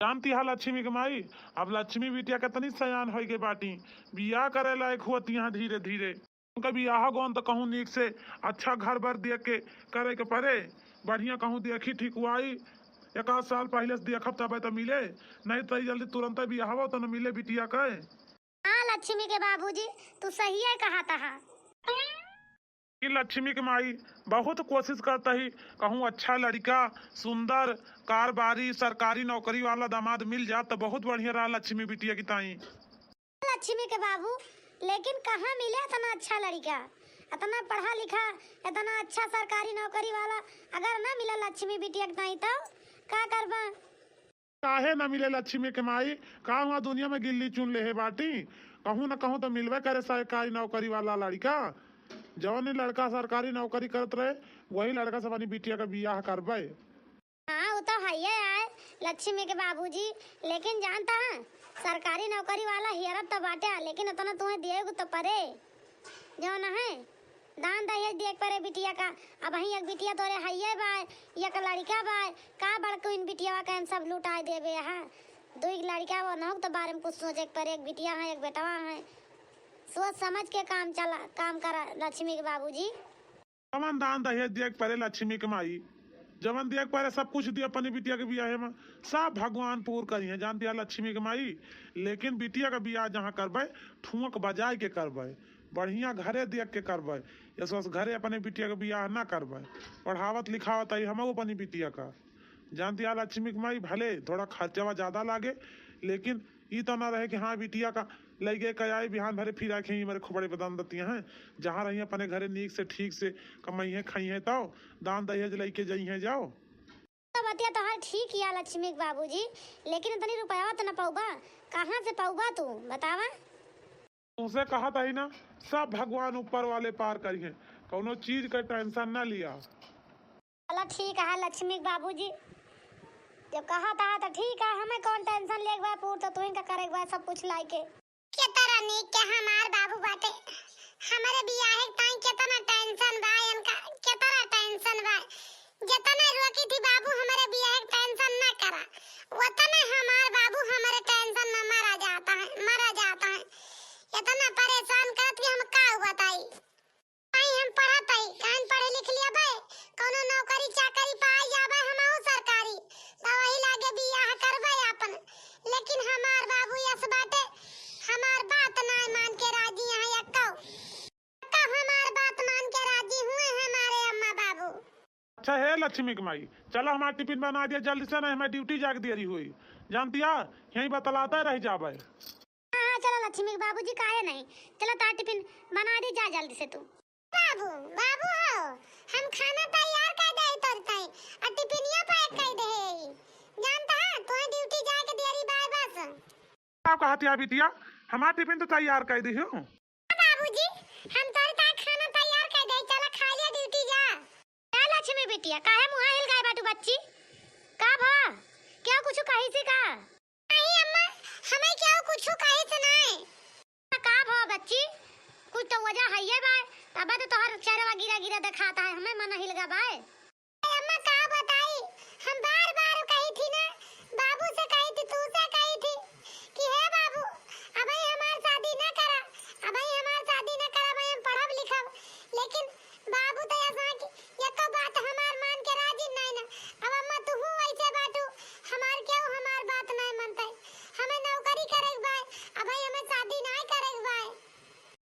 जानती है लक्ष्मी के माई, अब लक्ष्मी बिटिया कितनी सयान हो गई बाटी, बियाह करे लायक होती है धीरे धीरे। उनका बियाह गौन तो कहूँ नीक से अच्छा घर बर देख के करे के पड़े, बढ़िया कहूँ देखी ठीक हुआई, एक आध साल पहले से देखब तब तो मिले, नहीं तो जल्दी तुरंत बियाह हो तो न मिले बिटिया का। हाँ लक्ष्मी के बाबूजी, तू सही है कहा था। लक्ष्मी के माई बहुत कोशिश करता ही कहूँ अच्छा लड़का सुंदर कारबारी सरकारी नौकरी वाला दामाद मिल जाए तो बहुत बढ़िया रहा लक्ष्मी बिटिया की ताई। लक्ष्मी के बाबू, लेकिन कहाँ मिले इतना अच्छा लड़का, इतना पढ़ा लिखा, इतना अच्छा सरकारी नौकरी वाला, अगर ना मिला लक्ष्मी बिटिया की ताई तो क्या करबा? काहे न मिले लक्ष्मी के माई, कहा वहाँ दुनिया में गिल्ली चुन ले है बाटी, कहूँ न कहूँ तो मिलवे करे सरकारी नौकरी वाला लड़का। जौन लड़का सरकारी नौकरी करत रहे वही लड़का से अपनी बिटिया का बियाह करबे। हाँ वो तो है आए लक्ष्मी के बाबूजी, लेकिन जानता है सरकारी नौकरी वाला हियरत तो बाटे, लेकिन उतना तुम्हें दिएगो तो परे जो न है दान दहेज देख परे बिटिया का। अब ही एक बिटिया तोरे हइये बाय, एक लड़का बाय, का बड़को इन बिटिया का सब लुटाए देबे। हाँ दो एक लड़का वो न तो बारे में कुछ सोचे परे, एक बिटिया है एक बेटवा है, सोच समझ के काम करा लक्ष्मी के बाबूजी। जवन दान दहेज देख परे लक्ष्मी के माई, जवन देख परे सब कुछ दिया अपनी बिटिया के बियाह में, सब भगवान पूर करी है जानती है लक्ष्मी के माई। लेकिन बिटिया का बियाह जहाँ करबे ठुमक बजाय के करबे, बढ़िया घरे देख के करबे, इस घरे अपने बिटिया का बियाह ना करबे। पढ़ावत लिखावत आई हम अपनी बिटिया का, जानती है लक्ष्मी के माई भले थोड़ा खर्चा ज्यादा लागे, लेकिन ये तो ना रहे कि हाँ बिटिया का लगे कयाई बिहान भरे फिर आखे मेरे खुबड़े बदान दतिया हैं, जहाँ रही अपने घरे नीक से ठीक से कमाई है खाई है, तो दान दहेज लेके जाई है जाओ। तो बतिया तो हर ठीक है लक्ष्मी के बाबूजी, लेकिन इतनी रुपया तो न पाऊबा, कहाँ से पाऊबा तू बतावा? तुमसे कहा था ही ना सब भगवान ऊपर वाले पार करी है, कोनो चीज का टेंशन ना लिया। चलो ठीक है लक्ष्मी के बाबूजी, जब कहा था तो ठीक है, हमें कौन टेंशन ले गए पूर तो तुम का करे सब कुछ लाइके के तरह नहीं के हमार बाबू बाटे, हमारे बियाह ताई कितना टेंशन बा, इनका कितना टेंशन बा, जितना रोकी थी बाबू हमारे बियाह टेंशन ना करा, उतना हमार बाबू हमारे टेंशन में मरा जाता है, इतना परेशान करत कि हम का बताई। ताई हम पढ़त हई, कान पढ़े लिख लिया बे, कोनो नौकरी चाकरी पाई जाबे हमहु सरकारी, तो वही लागे बियाह करबे अपन। लेकिन हमार बाबू यस बाटे, हमार बात ना मान के राजी है, यक्का हमार बात मान के राजी हुए हमारे अम्मा बाबू। अच्छा है लक्ष्मी की माई, चलो हमारा टिफिन बना दिया जल्दी से, ना हमें ड्यूटी जाके देरी हुई, जानती है यही बतलाता रह जाबे। हाँ चलो लक्ष्मी के बाबूजी काहे नहीं, चलो तार टिफिन बना दे जा जल्दी से तू। बाबू बाबू हो, हम खाना तैयार कर दे तोरताई और टिफिनिया पैक कर दे, जानता है तू ड्यूटी जाके देरी बाय बस। आप कहती है बिटिया हमारा टिफिन तो तैयार कर दी हूँ। बाबूजी हम तोरता खाना तैयार कर दे, चलो खा लिया ड्यूटी जा। क्या लक्ष्मी बिटिया काहे मुंह हिल गए बाटू बच्ची, का भा क्या कुछ कही सी का? नहीं अम्मा हमें क्या कुछ कही से नहीं, का भा बच्ची कुछ तो वजह है ये बाय, तब तो तोहर चेहरा गिरा गिरा दिखाता है, हमें मन हिल गा बाय। अम्मा का बताई, हम बार बार कही थी ना, बाबू से कही थी, तू से कही थी कि हे बाबू अब हमार शादी ना करा, अब हमार शादी ना करा, भाई हम पढ़ब लिखब, लेकिन बाबू तो ऐसा कि ये तो बात हमार मान के राजी नहीं ना। अब अम्मा तू ऐसे बाटू हमार क्यों हमार बात नहीं मानते, हमें नौकरी करे बाय, अब हमें शादी नहीं करे बाय।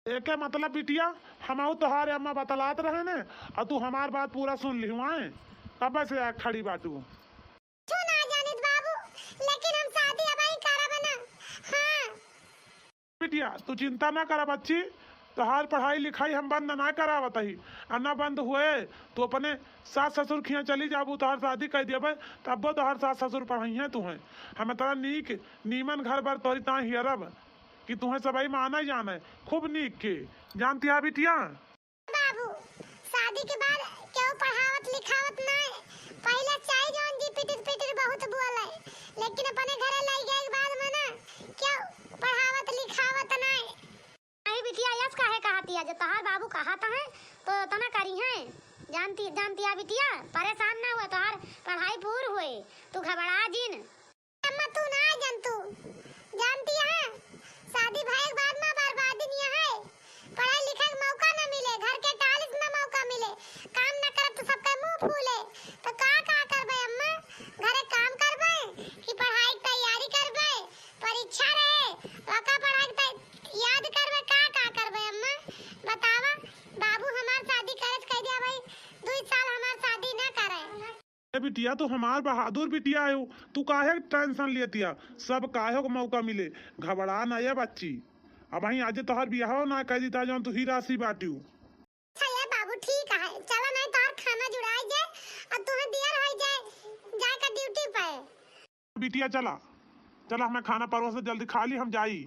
एक मतलब बिटिया हम तोहारे अम्मा बतलात रहे ने और तू हमार बात पूरा सुन ली हुआ कब से खड़ी बाटू। सुना जानित बाबू, लेकिन हम शादी अब ही करब ना। हाँ बिटिया तू चिंता ना कर बच्ची, तोहार पढ़ाई लिखाई हम बंद ना करावत ही, और ना बंद हुए तो अपने सास ससुर खिया चली जाबू, तोहार शादी कर देबे तब वो तोहार सास ससुर पढ़ाई है तुम्हें, हमें तोरा नीक नीमन घर बर तोरी ता हियरब कि तुम्हें सबई माना जाने खूब नीक के, जानती है बिटिया? बाबू शादी के बाद क्यों पढ़ावत लिखावत नहीं, पहले चाहे जौन जी पिटिर बहुत बोले, लेकिन अपने घरे लाई गए बाद में ना क्यों पढ़ावत लिखावत नहीं। नहीं बिटिया यस काहे कहती है, जो तोहार बाबू कहता है तो तना करी है, जानती है बिटिया, परेशान ना हुआ, तोहार पढ़ाई पूर हुए, तू घबरा जिन। अम्मा तू बिटिया तो हमार बहादुर बिटिया है। तू काहे टेंशन लेतिया, सब काहे को मौका मिले, घबरा ना ये बच्ची। अब वहीं आज तोहर बियाह ना कह दी जौन तू ही राशि बाटियो। अच्छा ये बाबू ठीक है, चलो नहीं तोहर खाना जुड़ाई जाए और तुम्हें देर हो जाए जाए का ड्यूटी पे। बिटिया चला चला, हमें खाना परोस से जल्दी खा ली, हम जाई।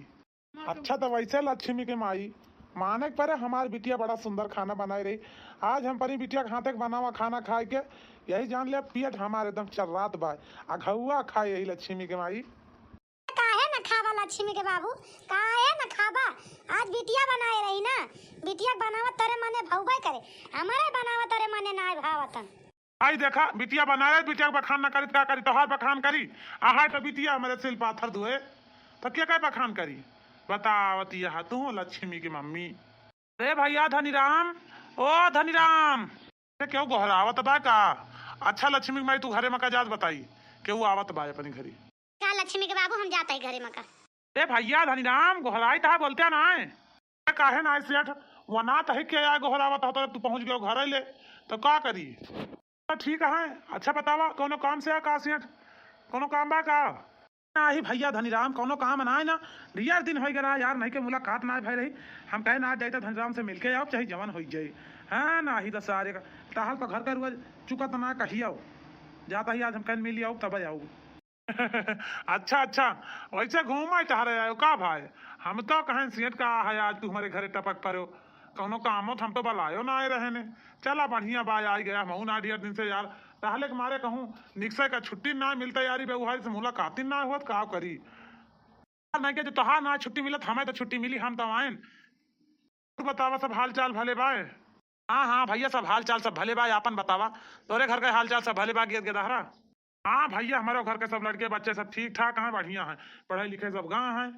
अच्छा तो वैसे लक्ष्मी के माई माने के परे हमारी बिटिया बड़ा सुंदर खाना बनाई रही। आज हम परी बिटिया के हाथे के बना हुआ खाना खाए के यही जान लिया पेट हमारे एकदम चर्रात बा। आ घुआ खाए यही लक्ष्मी के माई। काहे न खाबा लक्ष्मी के बाबू, काहे न खाबा। आज बिटिया बनाए रही ना, बिटिया बनावत तोरे मने भौबे करे, हमारे बनावत तोरे मने ना भावतन। आई देखा बिटिया बना रहे, बिटिया का बखान ना करी तो का करी, तोहार बखान करी। आहाय तो बिटिया हमारे सिल पाथर धोए तो क्या क्या बखान करी, बतावती है तू लक्ष्मी की मम्मी। अरे भैया धनीराम, ओ धनीराम, क्यों गोहरावत बा का? अच्छा लक्ष्मी की माई तू घरे में का जात बताई क्यों आवत बा अपनी घरी। का लक्ष्मी के बाबू हम जाते हैं घरे में का। ए भैया धनीराम गोहराई था बोलते ना है काहे ना सेठ वना तह के आया गोहरावत हो तो तू पहुंच गयो घर ले तो का करी। ठीक है अच्छा बतावा कोनो काम से का सेठ, कोनो काम बा का? नाही भैया धनीराम कोनो काम ना है ना, रियर दिन हो गया यार, नहीं के मुलाकात ना भई रही। हम कहे ना जाए तो धनीराम से मिलके आओ चाहे जवन हो जाए। हाँ ना ही दस सारे का टहल तो घर का रुआ चुका तो ना कही आओ, जाता ही आज हम कहीं मिली आओ तब आओ। अच्छा अच्छा वैसे घूमा टहरे आयो का भाई, हम तो कहें सेठ का है आज तू हमारे घरे टपक पड़ो, कौनो काम हो हम तो बलायो ना आए रहे ने। चला बढ़िया बाय आ गया मऊ ना डियर दिन से यार, टहले के मारे कहूँ निकसे का छुट्टी ना मिलता यारी व्यवहार से मुलाकात ही ना होत का करी। नहीं के जो तोहार ना छुट्टी मिलत हमें तो छुट्टी मिली, हम तो आए। तू बतावा सब हाल चाल भले बाय? हाँ हाँ भैया सब हाल चाल सब भले बाय, आपन बतावा तोरे घर का हाल चाल सब भले बा गेदहरा। हाँ भैया हमारे घर के सब लड़के बच्चे सब ठीक ठाक हैं, बढ़िया हैं, पढ़े लिखे सब गाँव हैं।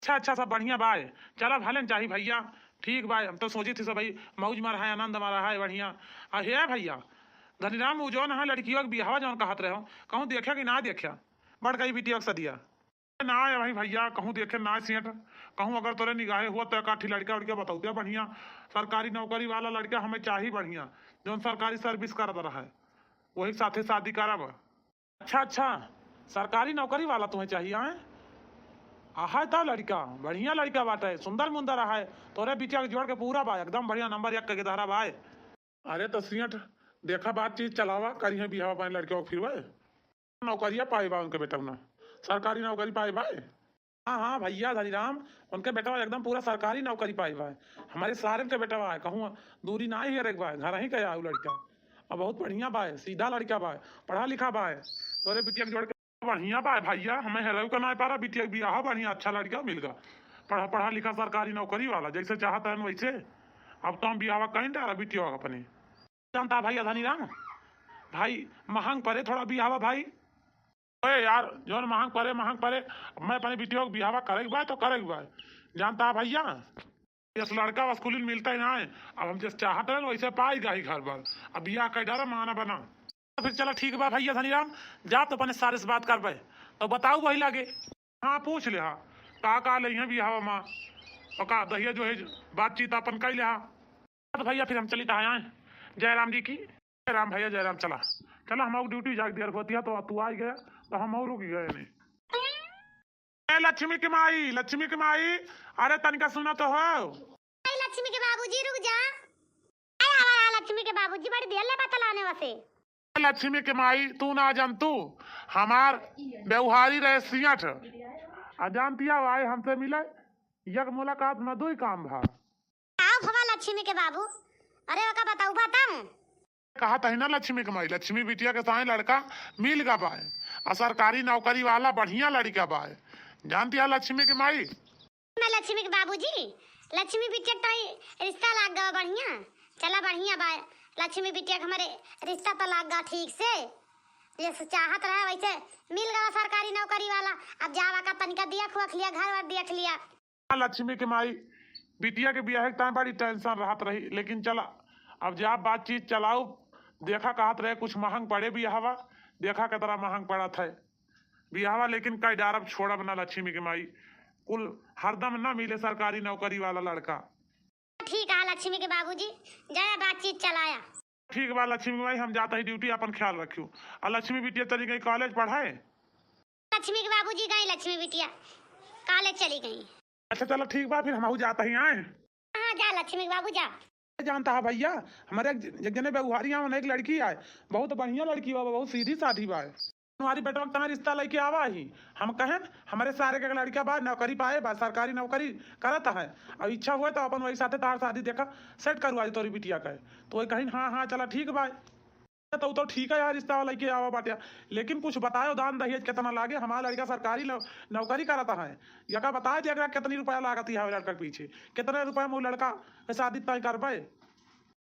अच्छा अच्छा सब बढ़िया बाय, चला भले चाहिए भैया ठीक बाय। हम तो सोची थी सब भाई मौज मारा है आनंद मारा है बढ़िया। हे भैया धनीराम वो जो है लड़कियों के बिहावा जौन कहत रहे हो कहूँ देखा कि ना देखा बढ़ गई बिटिया के सदिया ना है भाई भैया, कहूँ देखे ना सेठ, कहूँ अगर तोरे निगाहे हुआ तो काठी लड़का उड़का बताते बढ़िया, सरकारी नौकरी वाला लड़का हमें चाहिए बढ़िया जो सरकारी सर्विस कर रहा है वही साथे शादी करब। अच्छा अच्छा सरकारी नौकरी वाला तुम्हें चाहिए है? आहा था लड़का बढ़िया लड़का बाटे सुंदर मुंदर है, तोरे बिटिया के जोड़ के पूरा बा एकदम बढ़िया नंबर 1 के धारा भाई। अरे तो सेठ देखा बातचीत चलावा करी है बिहावा पाए लड़के को फिर भाई नौकरिया पाए बा उनके बेटा ना सरकारी नौकरी पाए भाई। हाँ हाँ भैया धनीराम उनके बेटा एकदम पूरा सरकारी नौकरी पाए भाई, हमारे सारे के बेटा है कहूँ दूरी ना ही है एक बार घर ही गया लड़का और बहुत बढ़िया बाय सीधा लड़का बाय पढ़ा लिखा बाय, तोरे बिटिया के जोड़ के बढ़िया बाय भैया। हमें हेलो का ना पा रहा बिटिया बियाह बढ़िया अच्छा लड़का मिल गया पढ़ा पढ़ा लिखा सरकारी नौकरी वाला जैसे चाहता है वैसे। अब तो हम बियाह कहीं डाला बिटिया अपने जानता भैया धनीराम भाई महंग पड़े थोड़ा बियाह भाई। ओए यार जो महंग पड़े मैं अपने बिटिया को बियाह करे बा तो करे बा जानता है भैया, इस लड़का वस्कुल मिलता ही ना है। अब हम जैसे चाहते हैं वैसे पाएगा ही घर बार, अब बियाह कह डारा माना बना तो फिर चलो ठीक बा भैया धनीराम जा तो अपने सारे से बात कर पाए तो बताओ वही लागे। हाँ पूछ ले का ले बियाह माँ और का दहिया जो है बातचीत अपन कर ले तो भैया फिर हम चली तो आए जयराम जी की। जयराम भैया जयराम चला चला हम ड्यूटी जाग दिया होती है तो तू आ गया तो हम और रुक गए नहीं। लक्ष्मी की माई अरे तनिका सुना तो हो। लक्ष्मी के बाबूजी रुक जा, लक्ष्मी के बाबूजी बड़ी देर ले बतलाने वसे। लक्ष्मी की माई तू ना जान तू हमार व्यवहारी रहे सियाठ जानती है आए हमसे मिले यक मुलाकात में दो ही काम भा। आओ भवा लक्ष्मी के बाबू, अरे ओका बताऊ बताऊं कहा था ना लक्ष्मी की माई लक्ष्मी बिटिया के साथ लड़का मिल गा बाय और सरकारी नौकरी वाला बढ़िया लड़का बाय जानती है लक्ष्मी की माई। मैं लक्ष्मी के बाबूजी लक्ष्मी बिटिया तो रिश्ता लाग गया बढ़िया, चला बढ़िया बा लक्ष्मी बिटिया के हमारे रिश्ता तो लाग गया ठीक से जैसे चाहत रहा वैसे मिल गया सरकारी नौकरी वाला। अब जावा का तनिका दिया खुख लिया घर वर देख लिया। लक्ष्मी की माई बिटिया के बियाह के टाइम बड़ी टेंशन रहत रही लेकिन चला अब जा बातचीत चलाओ देखा कहत रहे कुछ महंग पड़े बियाहवा देखा के तरह महंग पड़ा था बियाहवा लेकिन कई डारब छोड़ा बना लक्ष्मी की माई कुल हरदम ना मिले सरकारी नौकरी वाला लड़का। ठीक है लक्ष्मी के बाबूजी जया बातचीत चलाया। ठीक बा लक्ष्मी भाई, हम जाते ही ड्यूटी, अपन ख्याल रखियो। और लक्ष्मी बिटिया तरी गई कॉलेज पढ़ाए। लक्ष्मी के बाबूजी गई, लक्ष्मी बिटिया कॉलेज चली गई। अच्छा चलो ठीक बा, फिर हम जाते ही आए। हाँ जा लक्ष्मी के बाबू जा। जानता है भैया, हमारे एक जने बेगुहारी यहाँ एक लड़की आए, बहुत बढ़िया लड़की बा, बहुत सीधी साधी बा। तुम्हारी बेटवा का रिश्ता लेके आवा ही। हम कहें हमारे सारे के लड़का बा नौकरी पाए बा, सरकारी नौकरी करता है। अब इच्छा हुआ तो अपन वही साथे तार शादी देखा सेट करवा तोरी बिटिया का। तो वही कहीं हाँ हाँ चला ठीक बा। तो ठीक है यार, रिश्ता वाला लेके आवा बाटिया। लेकिन कुछ बताओ दान दहेज कितना लागे। हमारा लड़का सरकारी नौकरी करता है। यका बताए दिया कितनी रुपया लागती है लड़का के पीछे, कितने रुपया में लड़का शादी तय करबे।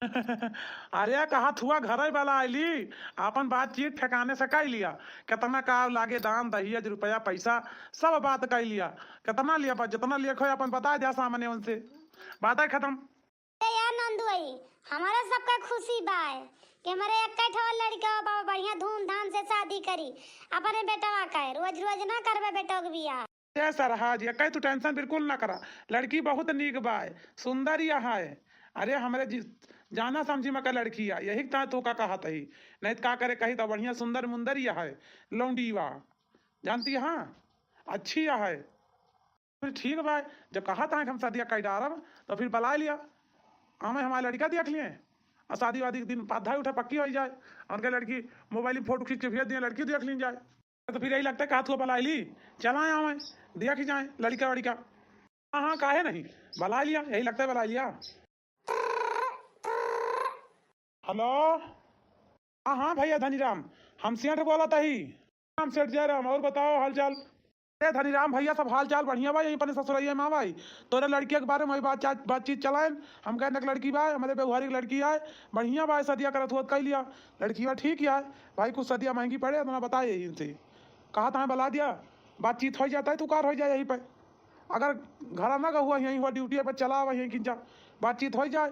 अरे कहा हुआ घर वाला आईली, अपन बातचीत ठिकाने से कह लिया, कितना का लागे दान दहेज रुपया पैसा सब बात कह लिया। कितना लिया जितना लिया खो अपन बता दिया सामने उनसे, बात है खत्म। यार नंदुई, हमारा सबका खुशी बा कि हमारे एक लड़का बा बढ़िया धूमधाम से शादी करी अपने बेटवा का। रोज रोज ना करबे बेटो के बियाह। सरहाज ये तू टेंशन बिल्कुल ना करा, लड़की बहुत नीक बा, सुंदर यहाँ है। अरे हमारे जाना समझी में का लड़की है, यही तो का कहा तही, नहीं का करे कही तो बढ़िया सुंदर मुंदर यह है लौंडी बा, जानती है। हाँ अच्छी यह है। फिर ठीक बा, जब कहा था हम शादी कई डारब तो फिर बुला लिया। हमें हमारे लड़का देख लिए और शादी वादी के दिन पाधाई उठा पक्की हो जाए, उनके लड़की मोबाइल में फोटो खींच के भेज दिए, लड़की देख ली जाए। तो फिर यही लगता है कहा तू बुला ली, चला हमें देख ही जाए लड़का वड़का। हाँ हाँ काहे नहीं, बुला लिया, यही लगता है बुला लिया। हेलो हाँ हाँ भैया धनीराम, हम सेठ बोला था ही। हम सेठ जय राम, और बताओ हाल चाल। अरे धनीराम भैया सब हाल चाल बढ़िया भाई, यहीं पर ससुरैया माँ भाई तोरे लड़की के बारे में बातचीत चलाए। हम कहने एक लड़की बा, हमारे बेगुहारी की लड़की आए बढ़िया बा, सदिया करत हुआ कह लिया। लड़की बा ठीक है भाई, कुछ सदिया महंगी पड़े तो बताए यही इनसे, कहा था बला दिया, बातचीत हो जाता है तो कार हो जाए यहीं पर। अगर घर ना हुआ यहीं हुआ ड्यूटी पर चला हुआ यहीं खिंचा बातचीत हो जाए।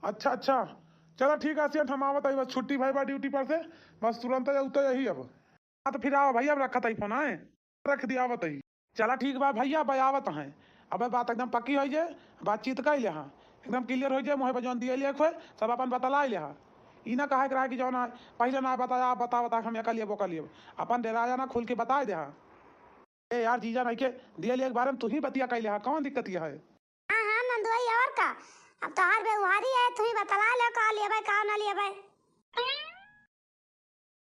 अच्छा अच्छा चलो ठीक है सेठ, हम आवत बस छुट्टी भाई बा ड्यूटी पर से, बस तुरंत उतर यही अब। हाँ तो फिर आओ भैया, अब रखा था फोन आए रख दिया आवत ही। चला ठीक बा भैया भाई आवत हैं। अब बात एकदम पक्की हो जाए, बातचीत कर लिया एकदम क्लियर हो जाए, मुँह पर जौन दिए लिया खोए सब अपन बतला लिया। ई ना कहा रहा कि जौन पहले ना बताया बता हम ये लिए वो कर लिए, अपन डेरा जाना खुल के बता दे। ए यार जीजा नहीं के दिए लिया के बारे में तू ही बतिया कर लिया, कौन दिक्कत यह है। हाँ हाँ नंदुई, और का अब तो हर बेगुहारी है, तू ही बतला ले का लिए भाई का ना लिए भाई।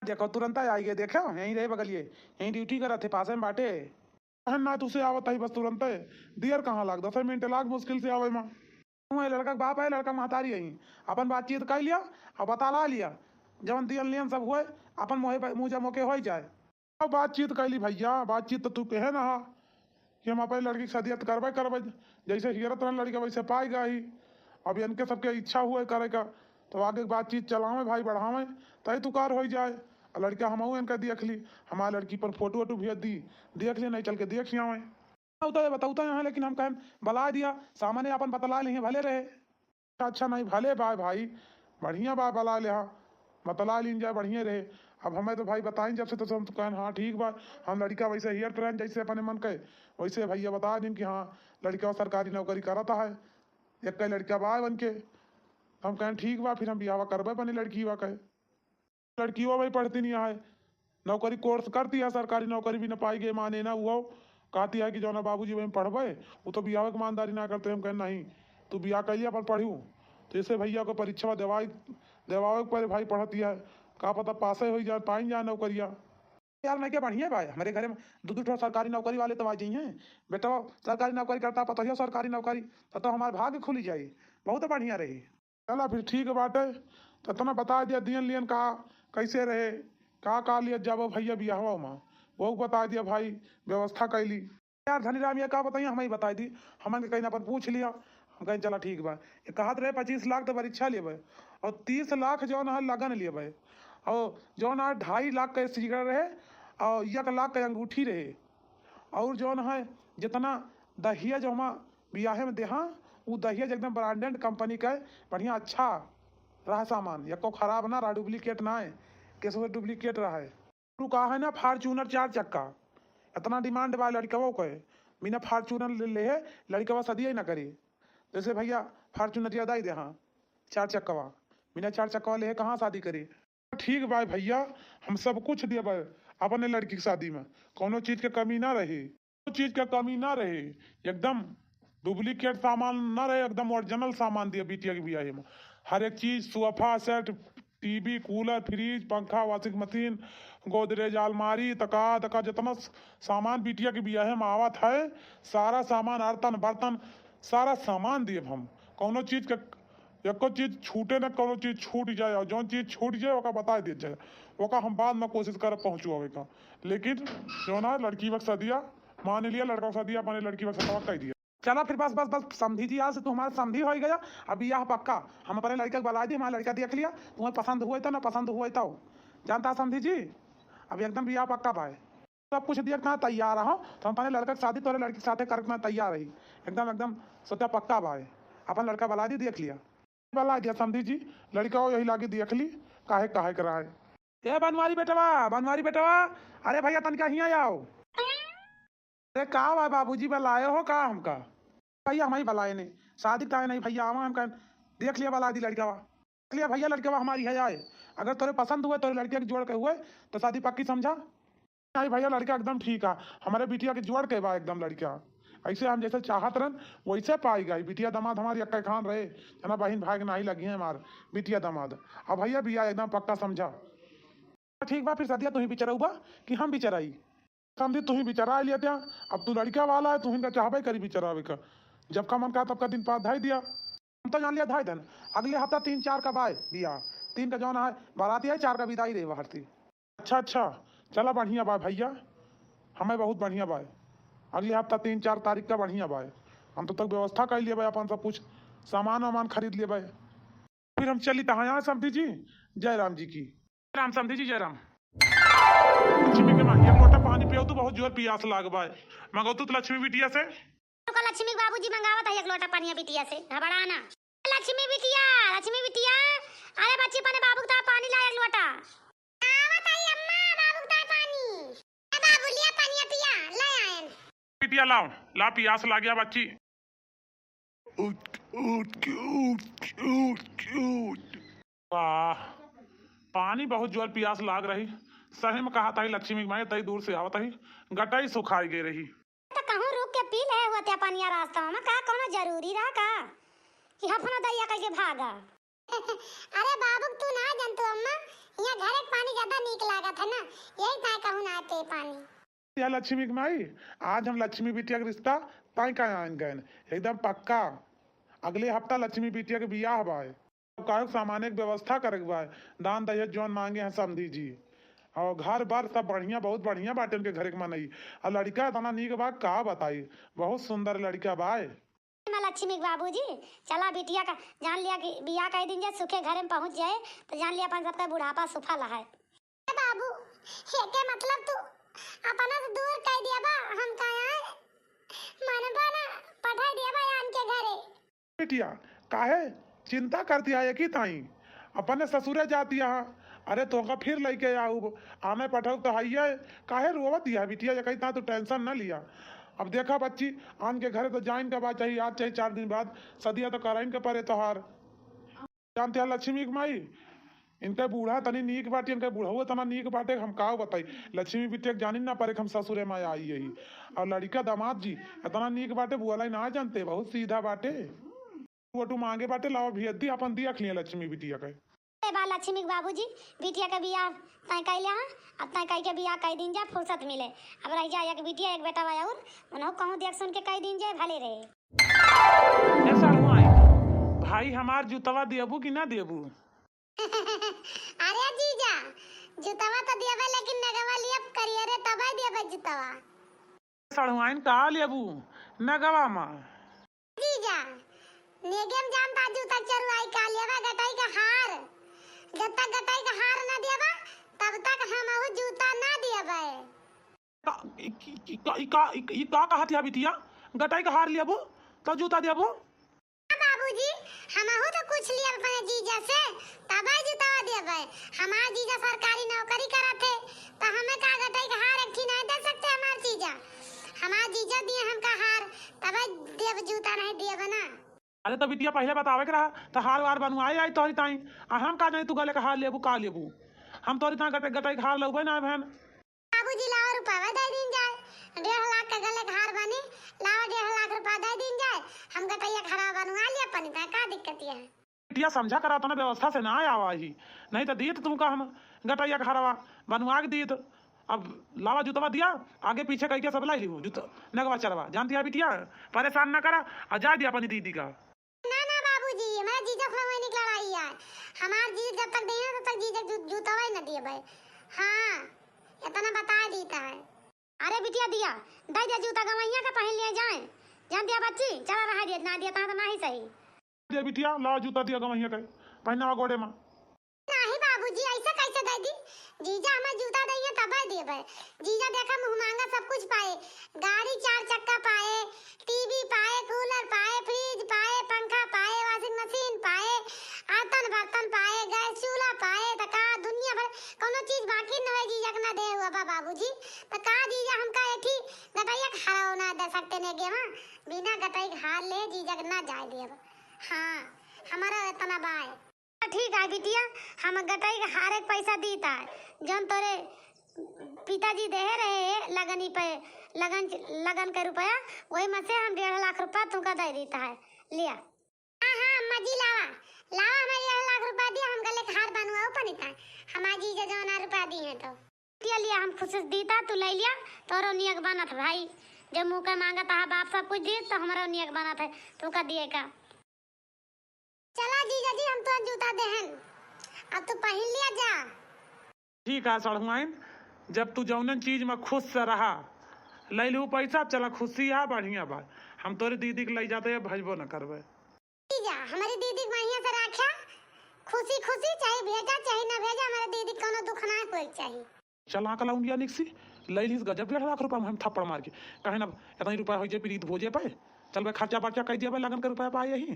देखो तुरंत आई गए, देखो यहीं रहे बगलिए, यहीं ड्यूटी कर थे पास में बाटे ना, तुझसे आवत ही बस तुरंत देर कहाँ लाग 10 मिनट लाग मुश्किल से आवे माँ। लड़का का बाप है, लड़का महतारी यहीं अपन बातचीत कर लिया और बता लिया, जवन दियन लियन सब हुए अपन मुँह जमोके हो जाए। अब बातचीत कर ली भैया, बातचीत तो तू कहे ना कि हम अपनी लड़की की शादियत करबे जैसे हियरत रह लड़का वैसे पाएगा ही। अब इनके सबके इच्छा हुए करे का तो आगे बातचीत चलावे भाई बढ़ावे तही तू कार हो जाए। लड़का हम इनका देख ली, हमारी लड़की पर फोटो वोटो भेज दी, देख ली नहीं चल के देख आवे बताऊता यहाँ। लेकिन हम कहें बला दिया सामने अपन बतला लिए भले रहे। अच्छा नहीं भले भाई बढ़िया बा बला लिया, बतला लीन जाए बढ़िया रहे। अब हमें तो भाई बताएं जब से तो हम तो कहें हाँ ठीक बा, हम लड़का वैसे हियर ट्रेन जैसे अपने मन कहे वैसे भैया बता दिन कि हाँ लड़का सरकारी नौकरी करता है, एक कई लड़का बा बन के। हम कहें ठीक बा, फिर हम बिहावा करबे बने लड़की बा कहे। लड़की वो भाई पढ़ती नहीं है, नौकरी कोर्स करती है, सरकारी नौकरी भी न पाई गई माने ना हुआ, कहती है कि जो ना बाबूजी वही पढ़बे, वो तो बिहाव की ईमानदारी ना करते। हम कहें नहीं तू बिहाव कर लिया पर पढ़ू, तो इसे भैया को परीक्षा देवावे पर भाई पढ़ती है, का पता पासे हो जाए पाई जाए नौकरिया। यार मैं क्या बढ़िया भाई, हमारे घर में दो सरकारी नौकरी वाले तो आज हैं बेटा, सरकारी नौकरी करता पता ही सरकारी नौकरी तो हमारे भाग्य खुली जाए, बहुत बढ़िया रही। चला फिर ठीक बाटे, तो तना बता दिया दियन लियन कहा कैसे रहे का लिया जब भैया बियाहवा माँ वो बता दिया भाई व्यवस्था कैली। यार धनीराम ये का बताइए हमें बता दी, हमें कहीं अपन पूछ लिया। हम कहीं चला ठीक बा, ये कहा रहे 25 लाख तो परीक्षा लेबे और 30 लाख जो ना लगन लेबे और जो ना 2.5 लाख का सिगरेट रहे और 1 लाख का अंगूठी रहे और जो है जितना दहिया जो हम बियाहे में देहा वो दहिया एकदम ब्रांडेड कंपनी का बढ़िया अच्छा रहा सामान, एको खराब ना रहा, डुप्लीकेट ना है, कैसे डुप्लीकेट रहा है। तू कहा है ना फार्चूनर 4 चक्का, इतना डिमांड बा लड़का वो कहे बिना फार्चूनर ले लड़का सदिया ही ना करे। जैसे भैया फार्चूनर ज्यादा ही दे हाँ 4 चक्का बिना 4 चक्का वाले है कहाँ शादी करे। ठीक बा भैया, हम सब कुछ दिए बा अपने लड़की की शादी में, कोनो चीज के कमी ना रहे, कोनो चीज के कमी ना रहे, एकदम डुप्लीकेट सामान ना रहे, एकदम ओरिजिनल सामान दिए बिटिया के बियाह में। हर एक चीज, sofa set, TV, cooler, fridge, पंखा, वॉशिंग मशीन, गोदरेज, अलमारी, तका तका जितना सामान बिटिया के बियाह में आवत है, सारा सामान, बर्तन बर्तन सारा सामान दिए हम। कोनो चीज के एको चीज छूटे न, कोनो चीज छूट जाए और जो चीज छूट जाए ओका बता दिए जाए, ओका हम बाद में कोशिश कर पहुँचुआवे का। लेकिन जो ना लड़की वक्त सदिया मान लिया, लड़का सदिया अपने लड़की वक्त सतवा कह दिया। चला फिर बस बस बस समझी जी, आज से तू हमारा समझी हो गया। अभी यह पक्का हम अपने लड़का बुला दी, हमारा लड़का देख लिया, तुम्हें पसंद हुआ था ना पसंद हुआ था, जानता समझी जी। अभी एकदम बियाह पक्का पाए, सब कुछ देखना तैयार रहो, तो हम अपने लड़का की शादी तोरे लड़की के साथ करना तैयार रही, एकदम एकदम सोचा पक्का भाई। अपन लड़का बुला दी, देख लिया, बुला दिया समझी जी, लड़का यही लागे देख ली, काहे काहे कराए। ए बनवारी बेटवा, बनवारी बेटवा, अरे भैया तनिका हियाँ आओ। अरे का भाई बाबूजी बुलाए हो का हमका? भैया हम ही बुलाए नहीं, शादी का नहीं भैया, आवा हम देख लिया, बुला दी लड़का, देख लिया भैया लड़का हमारी है आए, अगर तोरे पसंद हुए तोरे लड़के के जोड़ के हुए तो शादी पक्की समझा। नहीं भैया लड़का एकदम ठीक है, हमारे बिटिया के जोड़ के बा एकदम लड़का, ऐसे हम जैसे चाहत रहन वैसे पाई गई। बिटिया दामाद हमारी अक्का खान रहे, जना बहन भाई नहीं लगी है हमारे बिटिया दामाद, अब भैया बिया एकदम पक्का समझा। ठीक बा फिर सदिया तू ही बिचरऊबा कि हम बिचराई? समझी तू ही बिचरा लिया त्या, अब तू लड़का वाला है, तू ही चाहबे करी बिचरावे का, जब का मन का तब का दिन पास धाई दिया, हम तो जान लिया धाई दिन। अगले हफ्ता 3-4 का बाय बिया, 3 का जौन है बाराती है, 4 का विदाई रहे बाहरती। अच्छा चला बढ़िया बाय भैया, हमें बहुत बढ़िया बाय, अगले हफ्ता 3-4 तारीख का बढ़िया बाय, हम तो तक व्यवस्था कर लिए भाई, अपन सब कुछ सामान वामान खरीद लिए भाई। फिर हम चली तहाँ यहाँ समझी जी, जय राम जी की राम, समझी जी जय राम। लक्ष्मी के माँ एक लोटा पानी पियो तो बहुत जोर पियास लाग बाय, मंगो तो लक्ष्मी बिटिया से, तो लक्ष्मी बाबूजी मंगावत है 1 लोटा पानी बिटिया से, घबराना। लक्ष्मी बिटिया, लक्ष्मी बिटिया, अरे बच्ची पने बाबू का पानी ला 1 लोटा। आवत है अम्मा, बाबू का पानी, ए बाबू लिया पानी पिया, ले आएन। बिटिया लाओ, ला पियास ला गया बच्ची। वाह, पानी बहुत जोर पियास लाग रही, सही में कहा था लक्ष्मी माई तई दूर से आवत ही, गटाई सुखाई गई रही। तो कहूं रुक के पी ले होते पानी रास्ता में, का कोनो जरूरी रहा का कि हफना दैया करके भागा। अरे बाबू तू ना जानतो अम्मा, यहाँ घर के पानी ज्यादा नीक लागत है ना, यही ताई कहूं ना आते पानी। या लक्ष्मी माई, आज हम लक्ष्मी बिटिया का रिश्ता ताई का आन गए एकदम पक्का, अगले हफ्ता लक्ष्मी बिटिया के बियाह बाय, का सामान की व्यवस्था करे बाय, दान दहेज जौन मांगे हैं समझी जी, और घर बार सब बढ़िया, बहुत बढ़िया बाटे उनके घर के मनई, और लड़का इतना नीक बा का बताई, बहुत सुंदर लड़का बाय। लक्ष्मी बाबूजी चला बिटिया का जान लिया कि बियाह कई दिन जे सुखे घर में पहुंच जाए तो जान लिया अपन सबका बुढ़ापा सुफा लहाए। बाबू के मतलब तू अपना से दूर कह दिया बा, हम का आए मनबा ना पढ़ाई दिया बा आन के घरे। बिटिया काहे चिंता करती है कि ताई अपने ससुरे जाती है, अरे तो का फिर लेके आऊ आने पठाऊ तो है, काहे रोवत दिया बिटिया, ये कहता तू टेंशन ना लिया। अब देखा बच्ची आन के घरे तो जाइन के बाद चाहिए, आज चाहिए 4 दिन बाद सदिया तो कराइन के परे तोहार, जानते हैं लक्ष्मी की माई, इनके बूढ़ा तनी नीक बाटे, इनके बूढ़ा तना नीक बाटे, हम का बताई लक्ष्मी बिटिया जानी ना परे हम ससुरे में आई यही, और लड़का दामाद जी इतना नीक बाटे बुआला ना जानते, बहुत सीधा बाटे, वो तू मांगे बाटे लाओ भी अपन दिया खलिया लक्ष्मी बिटिया के। बा लक्ष्मी बाबूजी बिटिया के बियाह तय कैले हां, अब तय कई के बियाह कई दिन जा फुर्सत मिले, अब रह जा एक बिटिया एक बेटा आया और उन्हों कहूं देख सुन के कई दिन जाए भले रहे। ऐसा हुआ भाई हमार जुतवा देबू कि ना देबू? अरे जीजा जुतवा तो देबे लेकिन नगवा लिया करिए रे तबे देबे जुतवा। सड़वाइन का लेबू नगवा मा? जीजा नेगेम जानता जूता चरुआई का लेबे गटाई का हार, जब तक गटाई का हार ना देबा तब तक हम वो जूता ना देबे। का कहत है बिटिया, गटाई का हार लेबू तो जूता देबू? बाबूजी हमहु तो कुछ लिए अपने जीजा से तब जूता देबे, हमार जीजा सरकारी नौकरी करत है तो हमें का गटाई का हार एक नहीं दे सकते, हमार जीजा हमार जीजा दिए हमका हार तब देव जूता नहीं देबे ना। अरे तो बिटिया पहले बतावे के रहा तो हार वार बनवाए आई तोहरी ताई आ हम का नहीं तू गले का हार लेबू का लेबू हम तोहरी ताई गटे गटाई हार लेबे ना बहन। बाबूजी लाओ रुपया दे दिन जाए 1.5 लाख का गले हार बने लाओ 1.5 लाख रुपया दे दिन जाए हम गटैया खरा बनवा लिया अपनी ताई का दिक्कत है। बिटिया समझा करा तो ना व्यवस्था से ना आवा ही नहीं तो दिए तुमका हम गटैया खरावा बनवा के दिए तो अब लावा जूतवा दिया आगे पीछे कह के सब लाई ली जूता नगवा चलवा जानती है बिटिया परेशान ना करा और जा दिया अपनी दीदी का। ना ना बाबूजी हमारा जीजा फ्लवाई निकल आई है हमार जीजा जब तक नहीं तब तक जीजा जूतवा ही न दिए भाई। हाँ इतना बता देता है। अरे बिटिया दिया दे दिया जूता गवैया का पहन लिए जाए जान दिया बच्ची चला रहा दिया ना दिया तो ना ही सही दिया बिटिया लावा जूता दिया गवैया का पहना गोड़े में। नहीं बाबूजी ऐसा कैसे दे दी जीजा हमें जूता देंगे तब दिए भाई। जीजा देखा मुंह मांगा सब कुछ पाए गाड़ी 4 चक्का पाए टीवी पाए कूलर पाए फ्रिज पाए पंखा पाए वॉशिंग मशीन पाए आतन बर्तन पाए गैस चूल्हा पाए तो का दुनिया भर कोनो चीज बाकी न है जीजा के ना दे हुआ बाबूजी तो का जीजा हमका एठी गटैया खड़ा ना दे सकते ने गे बिना गटई खा ले जीजा के ना जाए दिए। हाँ हमारा इतना बाय ठीक है बिटिया हम गटई का हर एक पैसा दीता है जन तोरे पिताजी दे रहे लगनी पे लगन के रुपया वही में से हम 1.5 लाख रुपया तुमका दे देता है लिया। हाँ हाँ अम्मा जी लावा लावा हमें 1.5 लाख रुपया दिया हम गले हार बनवाओ पनिता हमारी जीजा जौना रुपया दी है तो लिया हम खुश दीता तू ले लिया तोरो नियक बना था भाई जब मुँह का मांगा था बाप सब कुछ दिए तो हमारा नियक बना था तुमका दिए का। चला जीजा जी हम तो जूता देहन अब तो पहन लिया जा। ठीक है सड़हुआइन जब तू जौनन चीज में खुश से रहा ले लू पैसा चला खुशी है बढ़िया बात हम तोरे दीदी के ले जाते हैं भजबो न करबे। जीजा हमारी दीदी को बढ़िया से रखा खुशी खुशी चाहे भेजा चाहे न भेजा हमारे दीदी को कोनो दुख ना कोई चाहिए। चला कला उंडिया निक्सी ले लीस गजब 1.5 लाख रुपया में हम थप्पड़ मार के कहे ना इतना ही रुपया हो जाए प्रीत भोजे पे चल भाई खर्चा बर्चा कह दिया भाई लगन के रुपया पाए यही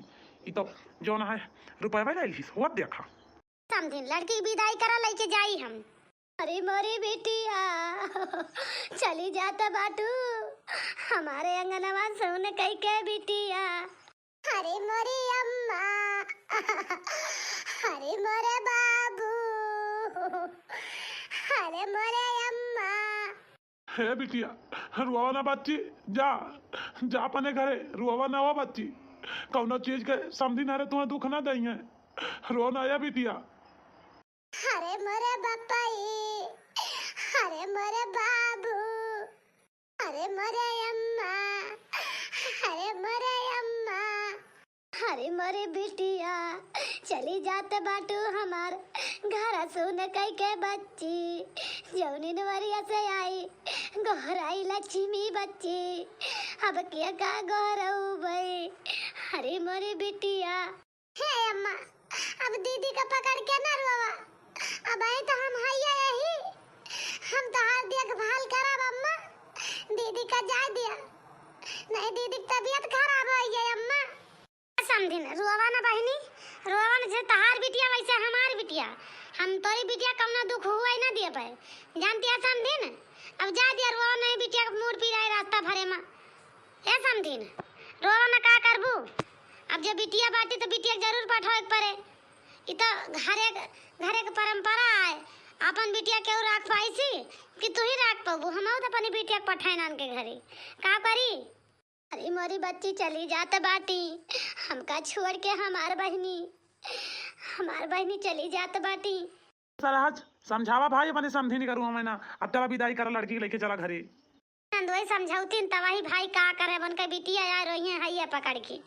ये तो जो ना है रुपया भाई ले लीस वो देखा समझिन लड़की की विदाई करा लेके जाई हम। अरे मोरी बेटिया चली जाता बाटू हमारे अंगनवा सोने कई के बिटिया। अरे मोरी अम्मा अरे मोरे बाबू अरे मोरे अम्मा। हे बिटिया रुआवा ना बच्ची जा जा अपने घरे रुआवा ना हो बच्ची कौनो चीज के समझी ना रे तुम्हें दुख ना दई है रो ना या बिटिया। अरे मोरे बप्पाई अरे मोरे बाबू अरे मोरे अम्मा अरे मोरे अम्मा अरे मोरे बिटिया चली जाते बाटू हमार घर सुन कई के बच्ची जौनी नवरिया से आई गोहराई लक्ष्मी बच्ची अब क्या का गोहराऊ भाई। अरे मोरे बिटिया हे अम्मा अब दीदी का पकड़ के ना रोवा अब आए तो हम हैया यही हम तो हर देखभाल करब अम्मा दीदी का जा दिया नहीं दीदी की तबीयत खराब हो गई अम्मा। समझिन रोवा ना बहनी रोवा ना जे तहार बिटिया वैसे हमार बिटिया हम तोरी बिटिया कौनो दुख हुआ ही ना दिए पाए जानती है समझिन अब जा दिया रोवा नहीं बिटिया का मूड पीराए रास्ता भरे में ए समझिन रोवा ना का करबू अब जब बिटिया बाटी तो बिटिया जरूर पठावे पड़े इ तो घरे के परंपरा है अपन बिटिया केहू राख पाई सी कि तू ही राख पाबू हम तो अपनी बिटिया के पठाए नान के घरे का करी। अरे मोरी बच्ची चली जाते बाटी हमका छोड़ के हमार बहनी चली जाते बाटी। सरहज समझावा भाई अपने समझी नहीं करूँ मैं ना अब तेरा विदाई करा लड़की लेके चला घरे नंदोई समझौतीन तवाही भाई का करे बन के बिटिया आ रही है हैया पकड़ के।